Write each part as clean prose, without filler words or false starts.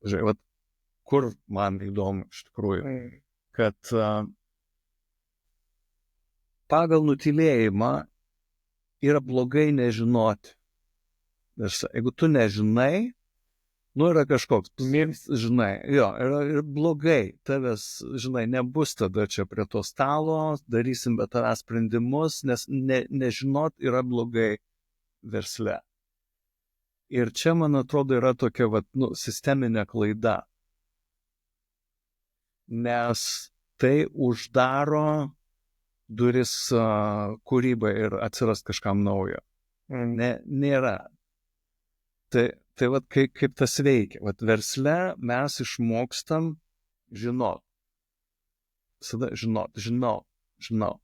Žiūrėk, vat, kur man įdomu iš tikrųjų, kad pagal nutylėjimą yra blogai nežinoti. Nes jeigu tu nežinai, yra kažkoks, žinai, yra blogai, tavęs, žinai, nebus tada čia prie to stalo, darysim be tavęs sprendimus, nes nežinot yra blogai versle. Ir čia, man atrodo, yra tokia, sisteminė klaida. Nes tai uždaro duris kūrybai ir atsiras kažkam naujo. Nėra. Tai kaip tas veikia. Versle mes išmokstam žinot. Visada žinau.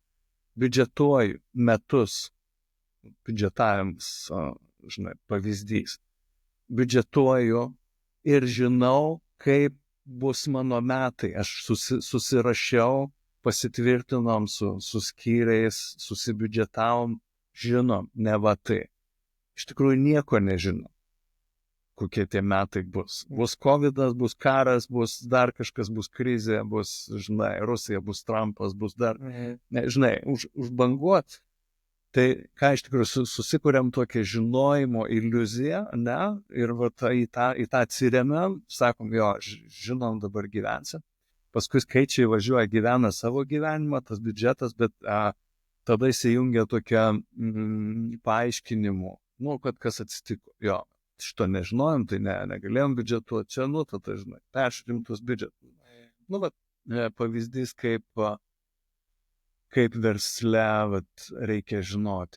Biudžetuoju metus. Biudžetavimas, žinai, pavyzdys. Biudžetuoju ir žinau, kaip bus mano metai. Aš susirašiau, pasitvirtinom su skyriais, susibiudžetavom, žinom, ne va tai. Iš tikrųjų nieko nežinom, kokie tie metai bus. Bus covidas, bus karas, bus dar kažkas, bus krizė, bus, žinai, Rusija, bus Trumpas, bus dar, žinai, užbanguot. Tai ką iš tikrųjų susikuriam tokią žinojimo iliuziją, ne, ir į tą atsiremiam, sakom, žinom, dabar gyvensim. Paskui skaičiai važiuoja, gyvena savo gyvenimą, tas biudžetas, bet tada įsijungia tokia paaiškinimų, kad kas atsitiko. Šito nežinojom, tai negalėjom biudžetuoti, čia, tada, žinai, peršrimtus biudžetus. Pavyzdys, kaip versle reikia žinoti.